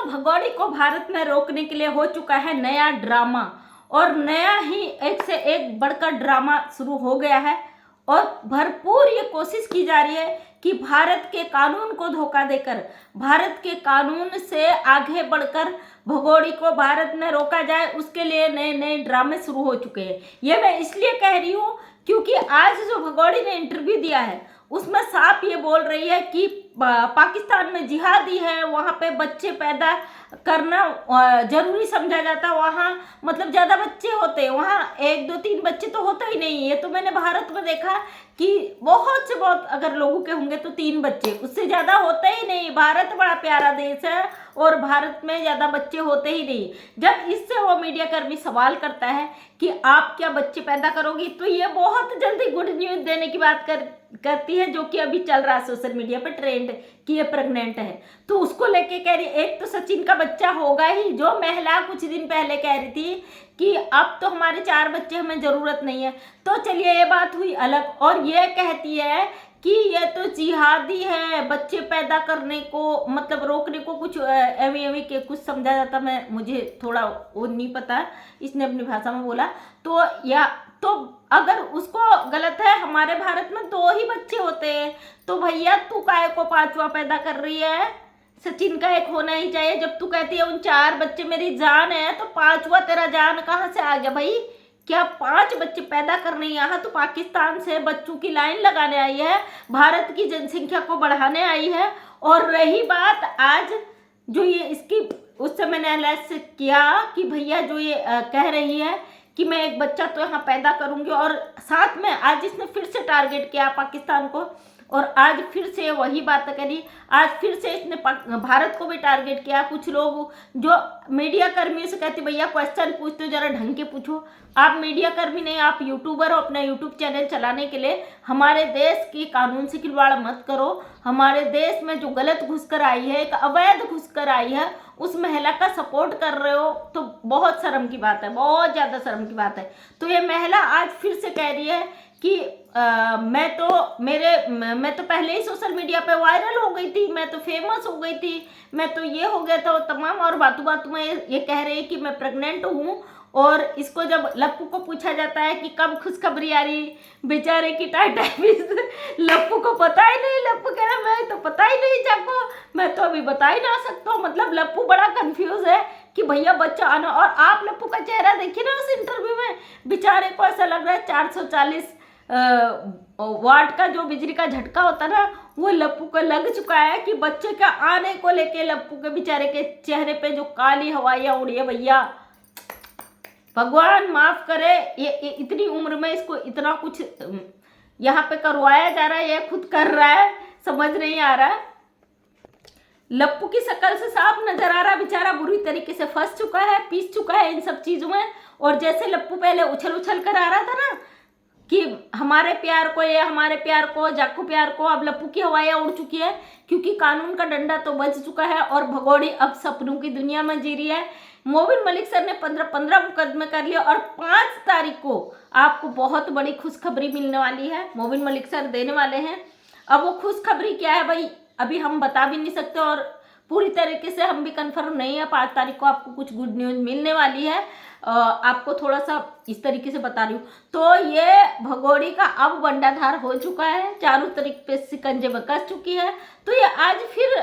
भगोड़े को भारत में रोकने के लिए हो चुका है नया ड्रामा, और नया ही एक से एक बढ़कर ड्रामा शुरू हो गया है। और भरपूर ये कोशिश की जा रही है कि भारत के कानून को धोखा देकर, भारत के कानून से आगे बढ़कर भगोड़े को भारत में रोका जाए, उसके लिए नए नए ड्रामे शुरू हो चुके हैं। ये मैं इसलिए कह रही हूँ क्योंकि आज जो भगोड़े ने इंटरव्यू दिया है उसमें साफ ये बोल रही है कि पाकिस्तान में जिहादी है, वहाँ पे बच्चे पैदा करना जरूरी समझा जाता, वहाँ मतलब ज़्यादा बच्चे होते हैं, वहाँ 1 2 3 बच्चे तो होता ही नहीं है। तो मैंने भारत में देखा कि बहुत से बहुत अगर लोगों के होंगे तो 3 बच्चे, उससे ज़्यादा होता ही नहीं। भारत बड़ा प्यारा देश है और भारत में ज़्यादा बच्चे होते ही नहीं। जब इससे वो मीडिया कर्मी सवाल करता है कि आप क्या बच्चे पैदा करोगी, तो ये बहुत जल्दी गुड न्यूज़ देने की बात करती है, जो कि अभी चल रहा है सोशल मीडिया पे ट्रेंड कि ये प्रेग्नेंट है। तो उसको लेके कह रही, एक तो सचिन का बच्चा होगा ही, जो महिला कुछ दिन पहले कह रही थी कि अब तो हमारे 4 बच्चे, हमें ज़रूरत नहीं है। तो चलिए ये बात हुई अलग, और ये कहती है कि ये तो जिहादी है, बच्चे पैदा करने को मतलब रोकने को कुछ एवी एवी के कुछ समझा जाता, मैं मुझे थोड़ा वो नहीं पता, इसने अपनी भाषा में बोला। तो या तो अगर उसको गलत है, हमारे भारत में 2 ही बच्चे होते हैं, तो भैया तू काहे को 5वां पैदा कर रही है? सचिन का एक होना ही चाहिए। जब तू कहती है उन 4 बच्चे मेरी जान है, तो 5वां तेरा जान कहाँ से आ गया भाई? क्या 5 बच्चे पैदा करने यहाँ तो पाकिस्तान से बच्चों की लाइन लगाने आई है, भारत की जनसंख्या को बढ़ाने आई है। और रही बात आज जो ये इसकी, उससे मैंने एनालिसिस किया कि भैया जो ये कह रही है कि मैं एक बच्चा तो यहाँ पैदा करूँगी, और साथ में आज इसने फिर से टारगेट किया पाकिस्तान को, और आज फिर से वही बात करी। आज फिर से इसने भारत को भी टारगेट किया। कुछ लोग जो मीडिया कर्मियों से कहते भैया क्वेश्चन पूछते हो जरा ढंग के पूछो। आप मीडिया कर्मी नहीं, आप यूट्यूबर हो, अपना यूट्यूब चैनल चलाने के लिए हमारे देश की कानून से खिलवाड़ मत करो। हमारे देश में जो गलत घुसकर आई है, एक अवैध घुसकर आई है, उस महिला का सपोर्ट कर रहे हो, तो बहुत शर्म की बात है, बहुत ज़्यादा शर्म की बात है। तो ये महिला आज फिर से कह रही है कि मैं तो पहले ही सोशल मीडिया पे वायरल हो गई थी, मैं तो फेमस हो गई थी, मैं तो ये हो गया था, वो तमाम और बातों में ये कह रहे हैं कि मैं प्रेग्नेंट हूँ। और इसको जब लप्पू को पूछा जाता है कि कब खुशखबरी आ रही, बेचारे की टाइपिस लप्पू को पता ही नहीं। लप्पू कह रहा मैं तो पता ही नहीं चाको, मैं तो अभी बता ही ना सकता हूँ। मतलब लप्पू बड़ा कंफ्यूज है कि भैया बच्चा आना। और आप लप्पू का चेहरा देखिए ना उस इंटरव्यू में, बेचारे को ऐसा लग रहा है 440 वाट का जो बिजली का झटका होता ना, वो लप्पू को लग चुका है कि बच्चे का आने को लेके लप्पू के बेचारे के चेहरे पे जो काली हवाइयाँ उड़ी है। भैया भगवान माफ करे, ये इतनी उम्र में इसको इतना कुछ यहाँ पे करवाया जा रहा है, ये खुद कर रहा है, समझ नहीं आ रहा। लप्पू की शक्ल से साफ नजर आ रहा बेचारा बुरी तरीके से फंस चुका है, पीस चुका है इन सब चीजों में। और जैसे लप्पू पहले उछल उछल कर आ रहा था ना कि हमारे प्यार को, ये हमारे प्यार को, जाकू प्यार को, अब लप्पू की हवाइयाँ उड़ चुकी है क्योंकि कानून का डंडा तो बज चुका है और भगोड़ी अब सपनों की दुनिया में जी रही है। मोबिन मलिक सर ने 15 मुकदमे कर लिए और 5 तारीख को आपको बहुत बड़ी खुशखबरी मिलने वाली है, मोबिन मलिक सर देने वाले हैं। अब वो खुशखबरी क्या है भाई, अभी हम बता भी नहीं सकते और पूरी तरीके से हम भी कंफर्म नहीं है। 5 तारीख को आपको कुछ गुड न्यूज़ मिलने वाली है, आपको थोड़ा सा इस तरीके से बता रही हूँ। तो ये भगोड़ी का अब बंडाधार हो चुका है, चारों तरफ पे शिकंजे में कस चुकी है। तो ये आज फिर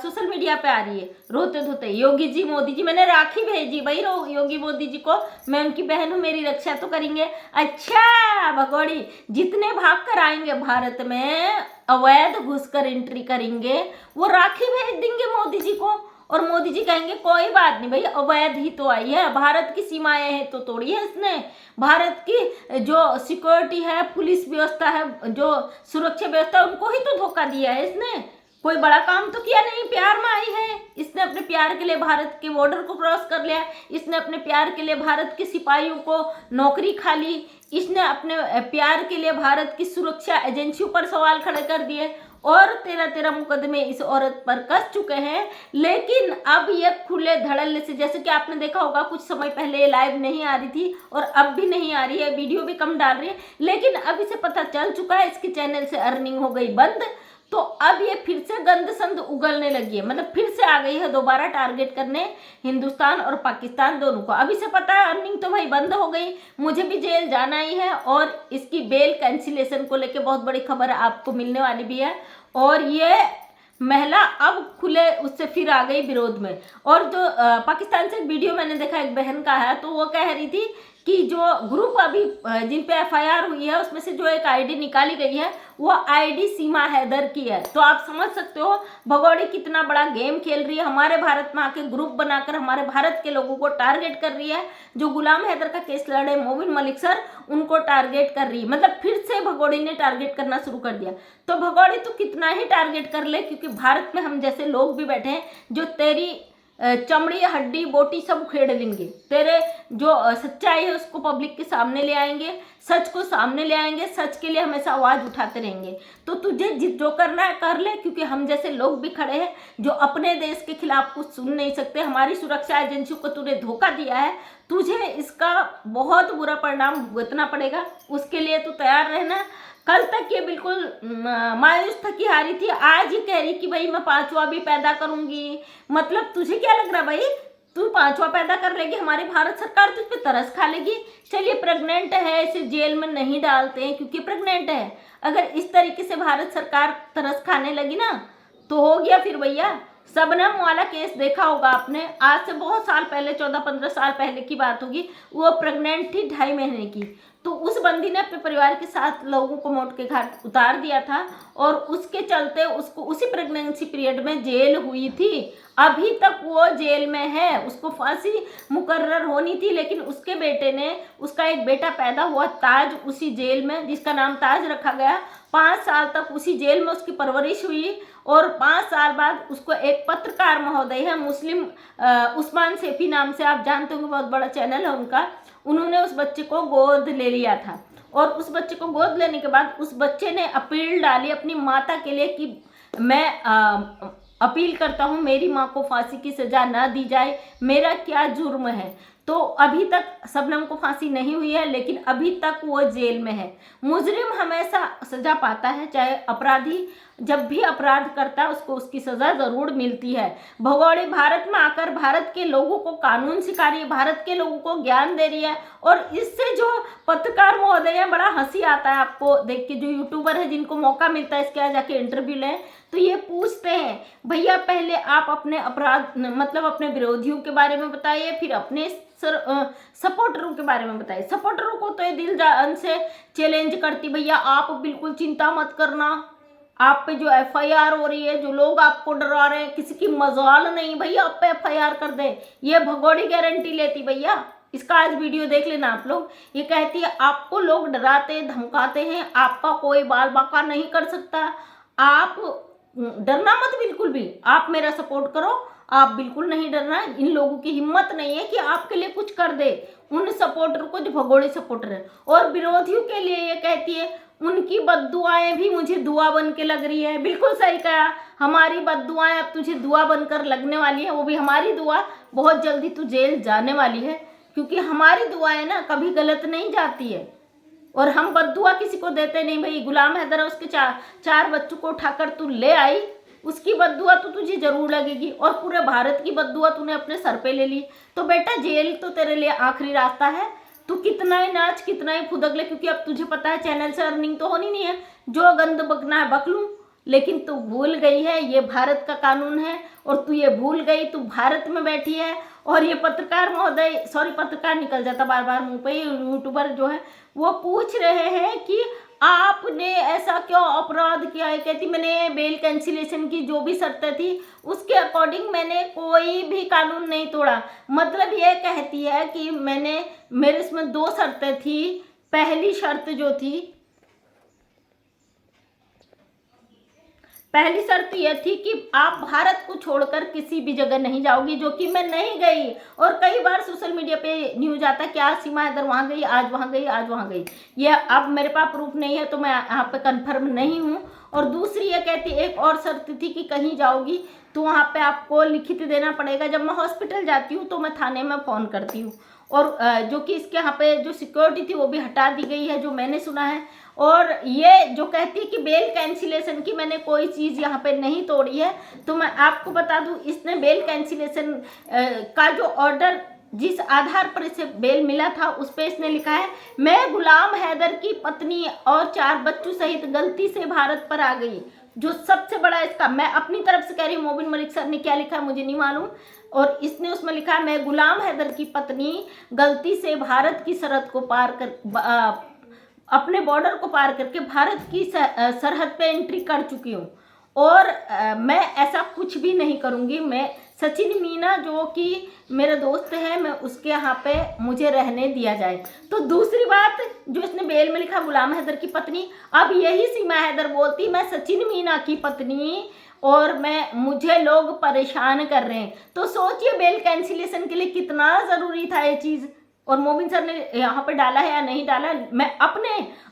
सोशल मीडिया पे आ रही है रोते धोते, योगी जी मोदी जी, मैंने राखी भेजी भाई योगी मोदी जी को, मैं उनकी बहन हूँ, मेरी रक्षा तो करेंगे। अच्छा भगोड़ी जितने भाग कर आएंगे भारत में, अवैध घुसकर एंट्री करेंगे, वो राखी भेज देंगे मोदी जी को और मोदी जी कहेंगे कोई बात नहीं भाई, अवैध ही तो आई है, भारत की सीमाएं हैं तो तोड़ी है इसने, भारत की जो सिक्योरिटी है, पुलिस व्यवस्था है, जो सुरक्षा व्यवस्था है, उनको ही तो धोखा दिया है इसने। कोई बड़ा काम तो किया नहीं, प्यार में आई है इसने, अपने प्यार के लिए भारत के बॉर्डर को क्रॉस कर लिया, इसने अपने प्यार के लिए भारत के सिपाहियों को नौकरी खा ली, इसने अपने प्यार के लिए भारत की सुरक्षा एजेंसियों पर सवाल खड़े कर दिए और 13 मुकदमे इस औरत पर कस चुके हैं। लेकिन अब ये खुले धड़ल्ले से, जैसे कि आपने देखा होगा कुछ समय पहले ये लाइव नहीं आ रही थी और अब भी नहीं आ रही है, वीडियो भी कम डाल रही है, लेकिन अब इसे पता चल चुका है इसके चैनल से अर्निंग हो गई बंद। तो अब ये फिर से गंद संद उगलने लगी है, मतलब फिर से आ गई है दोबारा टारगेट करने हिंदुस्तान और पाकिस्तान दोनों को। अभी से पता है अर्निंग तो भाई बंद हो गई, मुझे भी जेल जाना ही है, और इसकी बेल कैंसिलेशन को लेके बहुत बड़ी खबर आपको मिलने वाली भी है। और ये महिला अब खुले उससे फिर आ गई विरोध में। और जो पाकिस्तान से एक वीडियो मैंने देखा एक बहन का है, तो वो कह रही थी कि जो ग्रुप अभी जिन पे एफआईआर हुई है उसमें से जो एक आईडी निकाली गई है वो आईडी सीमा हैदर की है। तो आप समझ सकते हो भगोड़े कितना बड़ा गेम खेल रही है, हमारे भारत में आके ग्रुप बनाकर हमारे भारत के लोगों को टारगेट कर रही है। जो गुलाम हैदर का केस लड़े मोबिन मलिक सर, उनको टारगेट कर रही है, मतलब फिर से भगोड़े ने टारगेट करना शुरू कर दिया। तो भगोड़े तो कितना ही टारगेट कर ले, क्योंकि भारत में हम जैसे लोग भी बैठे हैं जो तेरी चमड़ी हड्डी बोटी सब उखेड़ लेंगे, तेरे जो सच्चाई है उसको पब्लिक के सामने ले आएंगे, सच को सामने ले आएंगे, सच के लिए हमेशा आवाज उठाते रहेंगे। तो तुझे जो करना है कर ले, क्योंकि हम जैसे लोग भी खड़े हैं जो अपने देश के खिलाफ कुछ सुन नहीं सकते। हमारी सुरक्षा एजेंसियों को तूने धोखा दिया है, तुझे इसका बहुत बुरा परिणाम भुगतना पड़ेगा, उसके लिए तू तैयार रहना। कल तक ये बिल्कुल मायूस थकी हारी थी, आज ही कह रही कि भाई मैं 5वां भी पैदा करूंगी। मतलब तुझे क्या लग रहा है भाई, तू 5वां पैदा कर लेगी, हमारी भारत सरकार तुझ पे तरस खा लेगी। चलिए प्रेग्नेंट है, इसे जेल में नहीं डालते हैं क्योंकि प्रेग्नेंट है। अगर इस तरीके से भारत सरकार तरस खाने लगी ना तो हो गया फिर भैया। शबनम वाला केस देखा होगा आपने, आज से बहुत साल पहले 14-15 साल पहले की बात होगी, वो प्रेग्नेंट थी 2.5 महीने की। तो उस बंदी ने अपने परिवार के साथ लोगों को मौत के घाट उतार दिया था, और उसके चलते उसको उसी प्रेगनेंसी पीरियड में जेल हुई थी। अभी तक वो जेल में है, उसको फांसी मुकर्रर होनी थी, लेकिन उसके बेटे ने, उसका एक बेटा पैदा हुआ ताज, उसी जेल में, जिसका नाम ताज रखा गया। 5 साल तक उसी जेल में उसकी परवरिश हुई, और 5 साल बाद उसको एक पत्रकार महोदय है मुस्लिम उस्मान सैफी नाम से, आप जानते होंगे, बहुत बड़ा चैनल है उनका, उन्होंने उस बच्चे को गोद ले लिया था। और उस बच्चे को गोद लेने के बाद उस बच्चे ने अपील डाली अपनी माता के लिए कि मैं अपील करता हूँ मेरी माँ को फांसी की सज़ा ना दी जाए, मेरा क्या जुर्म है। तो अभी तक शबनम को फांसी नहीं हुई है, लेकिन अभी तक वो जेल में है। मुजरिम हमेशा सज़ा पाता है, चाहे अपराधी जब भी अपराध करता है उसको उसकी सज़ा ज़रूर मिलती है। भगोड़े भारत में आकर भारत के लोगों को कानून सिखा रही है, भारत के लोगों को ज्ञान दे रही है। और इससे जो पत्रकार महोदय है, बड़ा हंसी आता है आपको देख के, जो यूट्यूबर है जिनको मौका मिलता है इसके यहाँ जाके इंटरव्यू लें, तो ये पूछते हैं भैया पहले आप अपने अपराध मतलब अपने विरोधियों के बारे में बताइए, फिर अपने सपोर्टरों के बारे में बताइए। सपोर्टरों को तो ये दिल जान से चैलेंज करती, भैया आप बिल्कुल चिंता मत करना, आप पे जो एफआईआर हो रही है, जो लोग आपको डरा रहे हैं, किसी की मजाल नहीं भैया, आप पे एफआईआर कर दे। ये भगोड़ी गारंटी लेती भैया, इसका आज वीडियो देख लेना आप लोग। ये कहती है आपको लोग डराते धमकाते हैं, आपका कोई बाल बाका नहीं कर सकता, आप डरना मत बिल्कुल भी, आप मेरा सपोर्ट करो, आप बिल्कुल नहीं डरना। इन लोगों की हिम्मत नहीं है कि आपके लिए कुछ कर दे, उन सपोर्टर को जो भगोड़े सपोर्टर है। और विरोधियों के लिए ये कहती है उनकी बद्दुआएं भी मुझे दुआ बन के लग रही है। बिल्कुल सही कहा, हमारी बद्दुआएं अब तुझे दुआ बनकर लगने वाली है, वो भी हमारी दुआ, बहुत जल्दी तू जेल जाने वाली है, क्योंकि हमारी दुआएं ना कभी गलत नहीं जाती है, और हम बद्दुआ किसी को देते नहीं। भाई गुलाम हैदर है, उसके चार बच्चों को उठाकर तू ले आई, उसकी बद्दुआ तो तुझे जरूर लगेगी, और पूरे भारत की बद्दुआ तूने अपने सर पे ले ली। तो बेटा जेल तो तेरे लिए आखिरी रास्ता है, तू कितना ही नाच कितना ही फुदक ले, क्योंकि अब तुझे पता है चैनल से अर्निंग तो होनी नहीं है, जो गंद बकना है बक लूँ। लेकिन तू भूल गई है ये भारत का कानून है, और तू ये भूल गई, तू भारत में बैठी है। और ये पत्रकार महोदय, सॉरी पत्रकार निकल जाता बार बार मुंह पे, यूट्यूबर जो है वो पूछ रहे हैं कि आपने ऐसा क्यों अपराध किया है। कहती मैंने बेल कैंसिलेशन की जो भी शर्तें थी उसके अकॉर्डिंग मैंने कोई भी कानून नहीं तोड़ा। मतलब ये कहती है कि मेरे इसमें 2 शर्तें थी। पहली शर्त जो थी, पहली शर्त यह थी कि आप भारत को छोड़कर किसी भी जगह नहीं जाओगी, जो कि मैं नहीं गई। और कई बार सोशल मीडिया पे न्यूज आता है कि आज सीमा हैदर वहाँ गई, आज वहाँ गई, आज वहाँ गई। यह अब मेरे पास प्रूफ नहीं है तो मैं यहाँ पे कंफर्म नहीं हूँ। और दूसरी ये कहती, एक और शर्त थी कि कहीं जाओगी तो वहाँ पे आपको लिखित देना पड़ेगा, जब मैं हॉस्पिटल जाती हूँ तो मैं थाने में फ़ोन करती हूँ। और जो कि इसके यहाँ पे जो सिक्योरिटी थी वो भी हटा दी गई है, जो मैंने सुना है। और ये जो कहती है कि बेल कैंसिलेशन की मैंने कोई चीज़ यहाँ पे नहीं तोड़ी है, तो मैं आपको बता दूँ, इसने बेल कैंसिलेशन का जो ऑर्डर, जिस आधार पर इसे बेल मिला था, उस पर इसने लिखा है, मैं गुलाम हैदर की पत्नी और 4 बच्चों सहित गलती से भारत पर आ गई। जो सबसे बड़ा इसका, मैं अपनी तरफ से कह रही हूँ, मोबिन मलिक सर ने क्या लिखा है मुझे नहीं मालूम, और इसने उसमें लिखा है, मैं गुलाम हैदर की पत्नी गलती से भारत की सरहद को पार कर अपने बॉर्डर को पार करके भारत की सरहद पे एंट्री कर चुकी हूँ, और मैं ऐसा कुछ भी नहीं करूँगी। मैं सचिन मीना जो कि मेरा दोस्त है, मैं उसके यहाँ पे मुझे रहने दिया जाए। तो दूसरी बात जो इसने बेल में लिखा, गुलाम हैदर की पत्नी, अब यही सीमा हैदर बोलती मैं सचिन मीना की पत्नी और मुझे लोग परेशान कर रहे हैं। तो सोचिए बेल कैंसिलेशन के लिए कितना ज़रूरी था ये चीज़। और मोबिन सर ने यहाँ पे डाला है या नहीं डाला, मैं अपने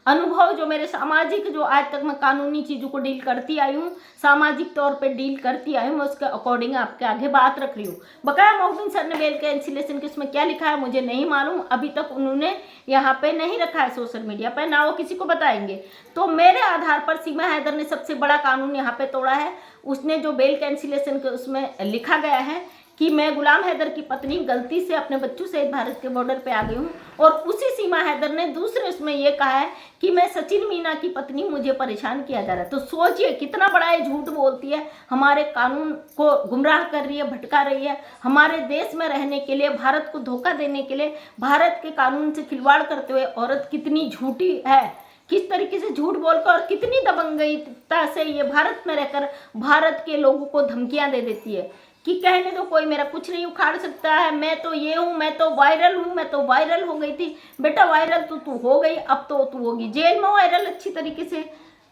अनुभव जो मेरे सामाजिक, जो आज तक मैं कानूनी चीज़ों को डील करती आई हूँ, सामाजिक तौर पे डील करती आई हूँ, मैं उसके अकॉर्डिंग आपके आगे बात रख रही हूँ। बकाया मोबिन सर ने बेल कैंसिलेशन के उसमें क्या लिखा है मुझे नहीं मालूम, अभी तक उन्होंने यहाँ पे नहीं रखा है सोशल मीडिया पर, ना वो किसी को बताएंगे। तो मेरे आधार पर सीमा हैदर ने सबसे बड़ा कानून यहाँ पे तोड़ा है। उसने जो बेल कैंसिलेशन के उसमें लिखा गया है कि मैं गुलाम हैदर की पत्नी गलती से अपने बच्चों सहित भारत के बॉर्डर पे आ गई हूँ, और उसी सीमा हैदर ने दूसरे उसमें ये कहा है कि मैं सचिन मीना की पत्नी, मुझे परेशान किया जा रहा है। तो सोचिए कितना बड़ा ये झूठ बोलती है, हमारे कानून को गुमराह कर रही है, भटका रही है, हमारे देश में रहने के लिए, भारत को धोखा देने के लिए, भारत के कानून से खिलवाड़ करते हुए औरत कितनी झूठी है, किस तरीके से झूठ बोलकर और कितनी दबंगईता से ये भारत में रहकर भारत के लोगों को धमकियां दे देती है कि कहने दो, कोई मेरा कुछ नहीं उखाड़ सकता है, मैं तो ये हूँ, मैं तो वायरल हूँ, मैं तो वायरल हो गई थी। बेटा वायरल तो तू हो गई, अब तो तू होगी जेल में वायरल अच्छी तरीके से।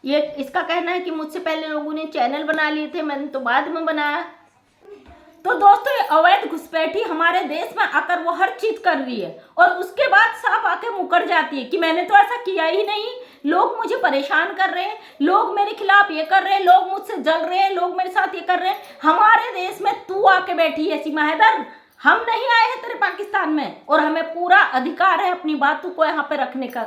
ये इसका कहना है कि मुझसे पहले लोगों ने चैनल बना लिए थे, मैंने तो बाद में बनाया। तो दोस्तों ये अवैध घुसपैठी हमारे देश में आकर वो हर चीज कर रही है, और उसके बाद साफ आके मुकर जाती है कि मैंने तो ऐसा किया ही नहीं, लोग मुझे परेशान कर रहे हैं, लोग मेरे खिलाफ ये कर रहे हैं, लोग मुझसे जल रहे हैं, लोग मेरे साथ ये कर रहे हैं। हमारे देश में तू आके बैठी है सीमा हैदर, हम नहीं आए हैं तेरे पाकिस्तान में, और हमें पूरा अधिकार है अपनी बातों को यहाँ पे रखने का।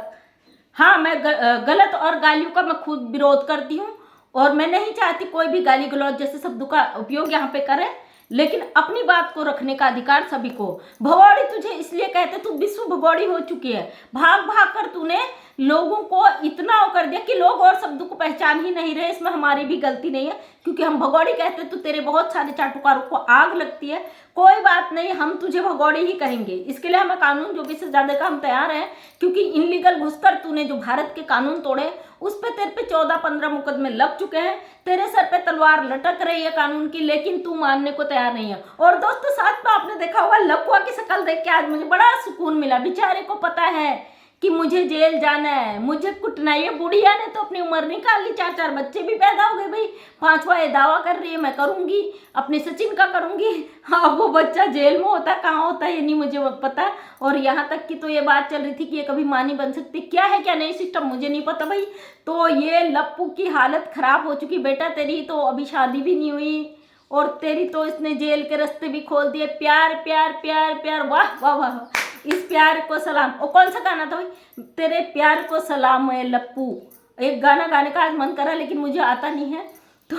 हाँ, मैं गलत और गालियों का मैं खुद विरोध करती हूँ, और मैं नहीं चाहती कोई भी गाली गलौज जैसे शब्दों का उपयोग यहाँ पे करे, लेकिन अपनी बात को रखने का अधिकार सभी को। भगौड़ी तुझे इसलिए कहते, तू विश्व भगौड़ी हो चुकी है, भाग भाग कर तूने लोगों को इतना वो कर दिया कि लोग और शब्दों को पहचान ही नहीं रहे। इसमें हमारी भी गलती नहीं है, क्योंकि हम भगौड़ी कहते तो तेरे बहुत सारे चाटुकारों को आग लगती है। कोई बात नहीं, हम तुझे भगौड़ी ही कहेंगे, इसके लिए हमें कानून जो भी सजा देगा हम तैयार हैं, क्योंकि इनलीगल घुसकर तूने जो भारत के कानून तोड़े उस पर तेरे पे 14-15 मुकदमे लग चुके हैं, तेरे सर पे तलवार लटक रही है कानून की, लेकिन तू मानने को तैयार नहीं है। और दोस्तों साथ में आपने देखा होगा लकुआ की शक्ल देख के आज मुझे बड़ा सुकून मिला। बेचारे को पता है कि मुझे जेल जाना है, मुझे कुटना है। ये बुढ़िया ने तो अपनी उम्र निकाल ली, 4-4 बच्चे भी पैदा हो गए भाई, 5वां ये दावा कर रही है मैं करूंगी, अपने सचिन का करूंगी। हाँ, वो बच्चा जेल में होता कहाँ होता है ये नहीं मुझे पता। और यहाँ तक कि तो ये बात चल रही थी कि ये कभी मां नहीं बन सकती, क्या है क्या नहीं सिस्टम मुझे नहीं पता भाई। तो ये लप्पू की हालत खराब हो चुकी। बेटा तेरी तो अभी शादी भी नहीं हुई, और तेरी तो इसने जेल के रास्ते भी खोल दिए। प्यार प्यार प्यार प्यार, वाह वाह वाह, इस प्यार को सलाम। और कौन सा गाना था भाई, तेरे प्यार को सलाम है लप्पू। एक गाना गाने का आज मन करा लेकिन मुझे आता नहीं है। तो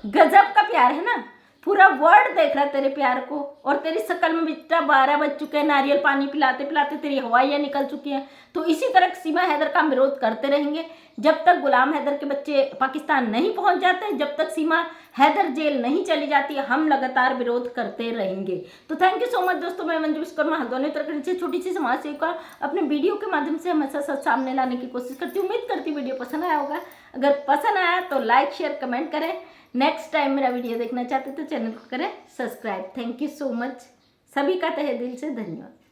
गजब का प्यार है ना, पूरा वर्ल्ड देख रहा है तेरे प्यार को। और तेरी शक्ल में बेटा 12 बज चुके हैं, नारियल पानी पिलाते पिलाते तेरी हवाइयाँ निकल चुकी हैं। तो इसी तरह सीमा हैदर का हम विरोध करते रहेंगे जब तक गुलाम हैदर के बच्चे पाकिस्तान नहीं पहुंच जाते, जब तक सीमा हैदर जेल नहीं चली जाती, हम लगातार विरोध करते रहेंगे। तो थैंक यू सो मच दोस्तों, मैं मंजू विश्वकर्मा हल्द्वानी उत्तराखंड से छोटी सी समाज सेविका अपने वीडियो के माध्यम से हमेशा सच सामने लाने की कोशिश करती हूँ। उम्मीद करती वीडियो पसंद आया होगा। अगर पसंद आया तो लाइक शेयर कमेंट करें। नेक्स्ट टाइम मेरा वीडियो देखना चाहते तो चैनल को करें subscribe. Thank you so much, सभी का तहे दिल से धन्यवाद।